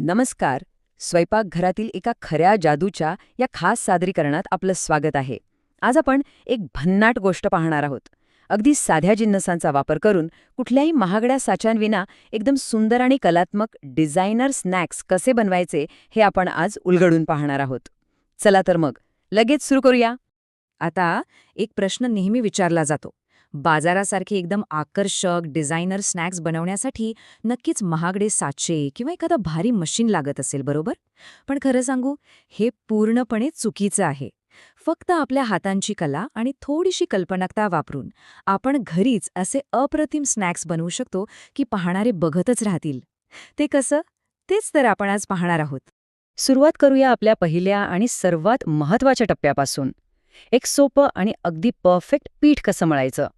नमस्कार. स्वयंपाकघरातील एका खऱ्या जादूच्या या खास सादरीकरणात आपलं स्वागत आहे. आज आपण एक भन्नाट गोष्ट पाहणार आहोत. अगदी साध्या जिन्नसांचा वापर करून कुठल्याही महागड्या साच्यांविना एकदम सुंदर आणि कलात्मक डिझायनर स्नॅक्स कसे बनवायचे हे आपण आज उलगडून पाहणार आहोत. चला तर मग लगेच सुरू करूया. आता एक प्रश्न नेहमी विचारला जातो. बाजारासारखे एकदम आकर्षक डिझायनर स्नॅक्स बनवण्यासाठी नक्कीच महागडे साचे किंवा एखादं भारी मशीन लागत असेल, बरोबर? पण खरं सांगू, हे पूर्णपणे चुकीचं आहे. फक्त आपल्या हातांची कला आणि थोडीशी कल्पनाता वापरून आपण घरीच असे अप्रतिम स्नॅक्स बनवू शकतो की पाहणारे बघतच राहतील. ते कसं? तेच तर आपण आज पाहणार आहोत. सुरुवात करूया आपल्या पहिल्या आणि सर्वात महत्त्वाच्या टप्प्यापासून. एक सोपं आणि अगदी परफेक्ट पीठ कसं मळायचं.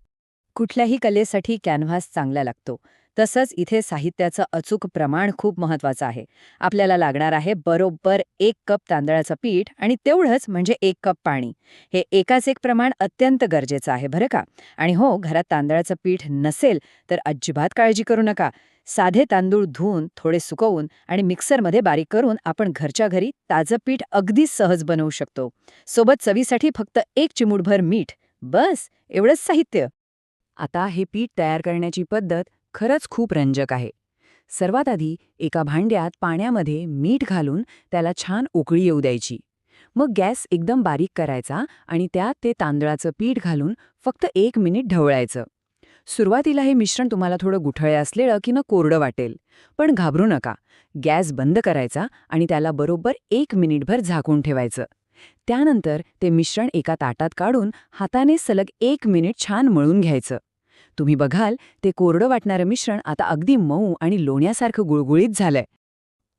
कुठल्याही कलेसाठी कॅनव्हास चांगला लागतो. तसंच इथे साहित्याचं अचूक प्रमाण खूप महत्त्वाचं आहे. आपल्याला लागणार आहे बरोबर 1 कप तांदळाचं पीठ आणि तेवढंच म्हणजे 1 कप पाणी. हे एकाच एक प्रमाण अत्यंत गरजेचं आहे बरं का. आणि हो, घरात तांदळाचं पीठ नसेल तर अजिबात काळजी करू नका. साधे तांदूळ धुवून, थोडे सुकवून आणि मिक्सरमध्ये बारीक करून आपण घरच्या घरी ताजं पीठ अगदी सहज बनवू शकतो. सोबत चवीसाठी फक्त 1 चिमूटभर मीठ. बस, एवढंच साहित्य. आता हे पीठ तयार करण्याची पद्धत खरंच खूप रंजक आहे. सर्वात आधी एका भांड्यात पाण्यामध्ये मीठ घालून त्याला छान उकळी येऊ द्यायची. मग गॅस एकदम बारीक करायचा आणि त्यात ते तांदळाचं पीठ घालून फक्त 1 मिनिट ढवळायचं. सुरुवातीला हे मिश्रण तुम्हाला थोडं गुठळे असलेलं किंवा कोरडं वाटेल, पण घाबरू नका. गॅस बंद करायचा आणि त्याला बरोबर 1 मिनिटभर झाकून ठेवायचं. त्यानंतर ते मिश्रण एका ताटात काढून हाताने सलग 1 मिनिट छान मळून घ्यायचं. तुम्ही बघाल ते कोरडं वाटणारं मिश्रण आता अगदी मऊ आणि लोण्यासारखं गुळगुळीत झालंय.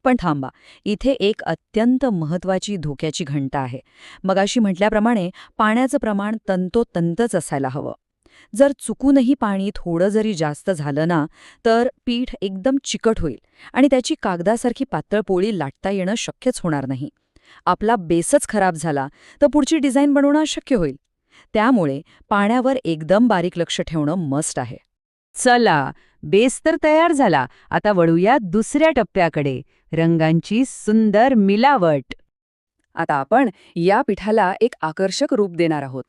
पण थांबा, इथे एक अत्यंत महत्त्वाची धोक्याची घंटा आहे. मगाशी म्हटल्याप्रमाणे पाण्याचं प्रमाण तंतोतंतच असायला हवं. जर चुकूनही पाणी थोडं जरी जास्त झालं ना, तर पीठ एकदम चिकट होईल आणि त्याची कागदासारखी पातळ पोळी लाटता येणं शक्यच होणार नाही. आपला बेसच खराब झाला तर पुढची डिझाईन बनवणं अशक्य होईल. त्यामुळे पाण्यावर एकदम बारीक लक्ष ठेवणं मस्ट आहे. चला, बेस तर तयार झाला. आता वळूया दुसऱ्या टप्प्याकडे, रंगांची सुंदर मिलावट. आता आपण या पिठाला एक आकर्षक रूप देणार आहोत.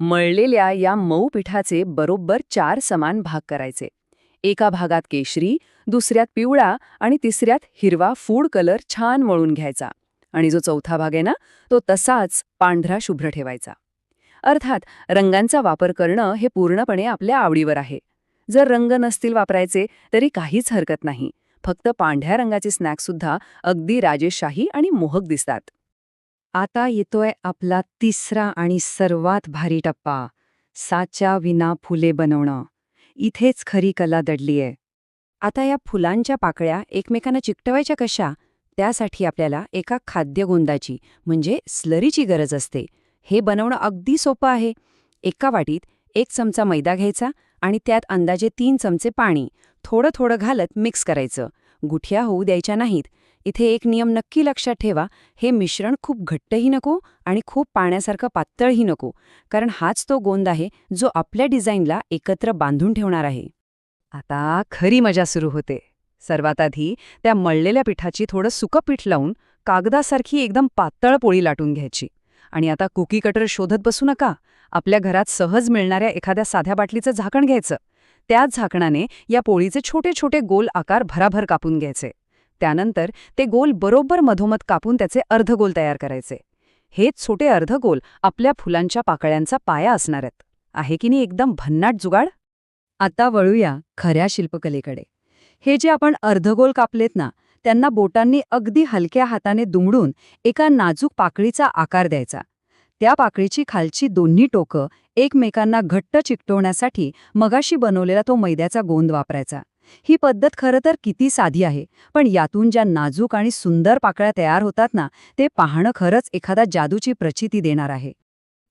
मळलेल्या या मऊ पिठाचे बरोबर 4 समान भाग करायचे. एका भागात केशरी, दुसऱ्यात पिवळा आणि तिसऱ्यात हिरवा फूड कलर छान मळून घ्यायचा. आणि जो चौथा भाग आहे ना, तो तसाच पांढरा शुभ्र ठेवायचा. अर्थात रंगांचा वापर करणं हे पूर्णपणे आपल्या आवडीवर आहे. जर रंग नसतील वापरायचे तरी काहीच हरकत नाही. फक्त पांढऱ्या रंगाचे स्नॅक्ससुद्धा अगदी राजेशाही आणि मोहक दिसतात. आता येतोय आपला तिसरा आणि सर्वात भारी टप्पा, साच्या विना फुले बनवणं. इथेच खरी कला दडलीय. आता या फुलांच्या पाकळ्या एकमेकांना चिकटवायच्या कशा? त्यासाठी आपल्याला एका खाद्यगोंदाची म्हणजे स्लरीची गरज असते. हे बनवणं अगदी सोपं आहे. एका वाटीत 1 चमचा मैदा घ्यायचा आणि त्यात अंदाजे 3 चमचे पाणी थोडं थोडं घालत मिक्स करायचं. गुठ्या होऊ द्यायच्या नाहीत. इथे एक नियम नक्की लक्षात ठेवा, हे मिश्रण खूप घट्टही नको आणि खूप पाण्यासारखं पातळही नको, कारण हाच तो गोंद आहे जो आपल्या डिझाईनला एकत्र बांधून ठेवणार आहे. आता खरी मजा सुरू होते. सर्वात आधी त्या मळलेल्या पिठाची थोडं सुकं पीठ लावून कागदासारखी एकदम पातळ पोळी लाटून घ्यायची. आणि आता कुकी कटर शोधत बसू नका. आपल्या घरात सहज मिळणाऱ्या एखाद्या साध्या बाटलीचं झाकण घ्यायचं. त्याच झाकणाने या पोळीचे छोटे छोटे गोल आकार भराभर कापून घ्यायचे. त्यानंतर ते गोल बरोबर मधोमध कापून त्याचे अर्धगोल तयार करायचे. हे छोटे अर्धगोल आपल्या फुलांच्या पाकळ्यांचा पाया असणार आहेत. आहे की नाही एकदम भन्नाट जुगाड? आता वळूया खऱ्या शिल्पकलेकडे. हे जे आपण अर्धगोल कापलेत ना, त्यांना बोटांनी अगदी हलक्या हाताने दुमडून एका नाजूक पाकळीचा आकार द्यायचा. त्या पाकळीची खालची दोन्ही टोकं एकमेकांना घट्ट चिकटवण्यासाठी मगाशी बनवलेला तो मैद्याचा गोंद वापरायचा. ही पद्धत खरं तर किती साधी आहे, पण यातून ज्या नाजूक आणि सुंदर पाकळ्या तयार होतात ना, ते पाहणं खरंच एखादा जादूची प्रचिती देणार आहे.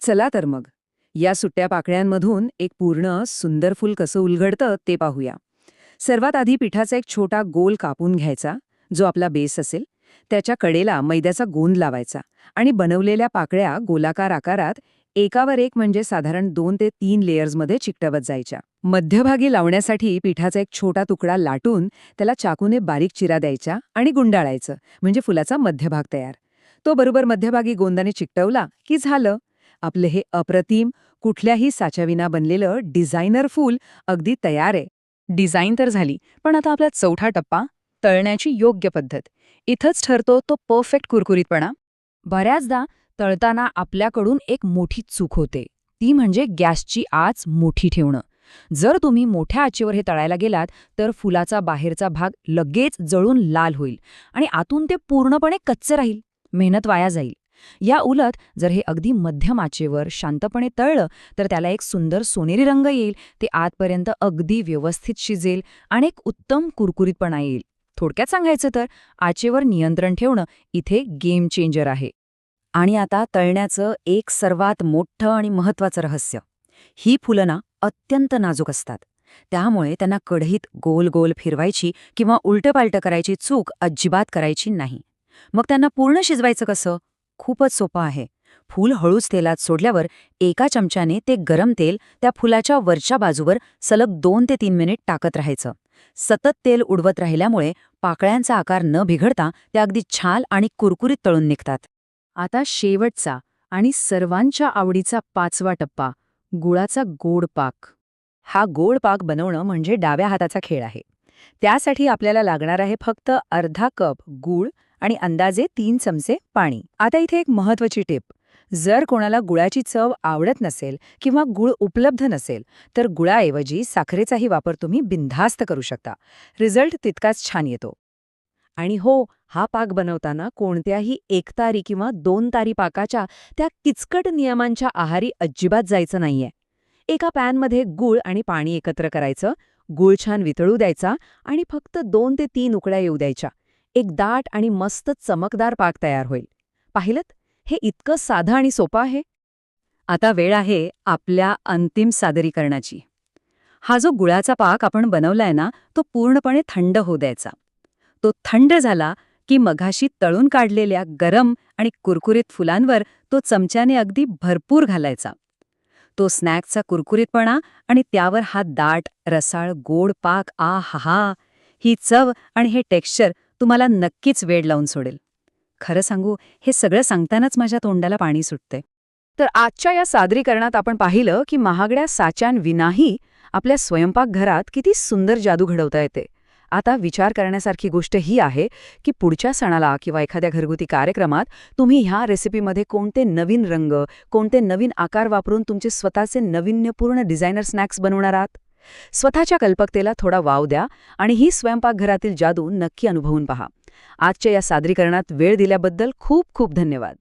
चला तर मग या सुट्ट्या पाकळ्यांमधून एक पूर्ण सुंदर फूल कसं उलगडतं ते पाहूया. सर्वात आधी पिठाचा एक छोटा गोल कापून घ्यायचा, जो आपला बेस असेल. त्याच्या कडेला मैद्याचा गोंद लावायचा आणि बनवलेल्या पाकळ्या गोलाकार आकारात एकावर एक म्हणजे साधारण 2 ते 3 लेयर्समध्ये चिकटवत जायच्या. मध्यभागी लावण्यासाठी पिठाचा एक छोटा तुकडा लाटून त्याला चाकूने बारीक चिरा द्यायचा आणि गुंडाळायचं, म्हणजे फुलाचा मध्यभाग तयार. तो बरोबर मध्यभागी गोंदाने चिकटवला की झालं. आपलं हे अप्रतिम, कुठल्याही साच्याविना बनलेलं डिझायनर फूल अगदी तयार आहे. डिझाईन तर झाली, पण आता आपला चौथा टप्पा, तळण्याची योग्य पद्धत. इथंच ठरतो तो परफेक्ट कुरकुरीतपणा. बऱ्याचदा तळताना आपल्याकडून एक मोठी चूक होते, ती म्हणजे गॅसची आच मोठी ठेवणं. जर तुम्ही मोठ्या आचेवर हे तळायला गेलात तर फुलाचा बाहेरचा भाग लगेच जळून लाल होईल आणि आतून ते पूर्णपणे कच्चे राहील, मेहनत वाया जाईल. या उलट जर हे अगदी मध्यम आचेवर शांतपणे तळलं तर त्याला एक सुंदर सोनेरी रंग येईल, ते आतपर्यंत अगदी व्यवस्थित शिजेल आणि एक उत्तम कुरकुरीतपणा येईल. थोडक्यात सांगायचं तर आचेवर नियंत्रण ठेवणं इथे गेम चेंजर आहे. आणि आता तळण्याचं एक सर्वात मोठं आणि महत्त्वाचं रहस्य. ही फुलं ना अत्यंत नाजूक असतात. त्यामुळे त्यांना कढईत गोल गोल फिरवायची किंवा उलटंपालटं करायची चूक अजिबात करायची नाही. मग त्यांना पूर्ण शिजवायचं कसं? खूपच सोपं आहे. फूल हळूच तेलात सोडल्यावर एका चमच्याने ते गरम तेल त्या फुलाच्या वरच्या बाजूवर सलग 2 ते 3 मिनिट टाकत राहायचं. सतत तेल उडवत राहिल्यामुळे पाकळ्यांचा आकार न बिघडता त्या अगदी छान आणि कुरकुरीत तळून निघतात. आता शेवटचा आणि सर्वांच्या आवडीचा 5वा टप्पा, गुळाचा गोड पाक. हा गोड पाक बनवणं म्हणजे डाव्या हाताचा खेळ आहे. त्यासाठी आपल्याला लागणार आहे फक्त अर्धा कप गूळ आणि अंदाजे 3 चमचे पाणी. आता इथे एक महत्त्वाची टिप. जर कोणाला गुळाची चव आवडत नसेल किंवा गूळ उपलब्ध नसेल तर गुळाऐवजी साखरेचाही वापर तुम्ही बिनधास्त करू शकता. रिझल्ट तितकाच छान येतो. आणि हो, हा पाक बनवताना कोणत्याही एकतारी किंवा 2 तारी पाकाच्या त्या किचकट नियमांच्या आहारी अजिबात जायचं नाहीये. एका पॅनमध्ये गूळ आणि पाणी एकत्र करायचं, गूळ छान वितळू द्यायचा आणि फक्त 2 ते 3 उकळ्या येऊ द्यायच्या. एक दाट आणि मस्त चमकदार पाक तयार होईल. पाहिलंत? हे इतकं साधं आणि सोपं आहे. आता वेळ आहे आपल्या अंतिम सादरीकरणाची. हा जो गुळाचा पाक आपण बनवलाय ना, तो पूर्णपणे थंड होऊ द्यायचा. तो थंड झाला की मघाशी तळून काढलेल्या गरम आणि कुरकुरीत फुलांवर तो चमच्याने अगदी भरपूर घालायचा. तो स्नॅक्सचा कुरकुरीतपणा आणि त्यावर हा दाट, रसाळ, गोड पाक, आहाहा! ही चव आणि हे टेक्स्चर तुम्हाला नक्कीच वेड लावून सोडेल. खरं सांगू, हे सगळं सांगतानाच माझ्या तोंडाला पाणी सुटते. तर आजच्या या सादरीकरणात आपण पाहिलं की महागड्या साच्यांविनाही आपल्या स्वयंपाकघरात किती सुंदर जादू घडवता येते. आता विचार करण्यासारखी गोष्ट ही आहे की पुढच्या सणाला किंवा एखाद्या घरगुती कार्यक्रमात तुम्ही ह्या रेसिपीमध्ये कोणते नवीन रंग, कोणते नवीन आकार वापरून तुमचे स्वतःचे नाविन्यपूर्ण डिझायनर स्नॅक्स बनवणार आहात. स्वतःच्या कल्पकतेला थोडा वाव द्या आणि ही स्वयंपाकघरातील जादू नक्की अनुभवून पहा. आजच्या या सादरीकरणात वेळ दिल्याबद्दल खूप खूप धन्यवाद.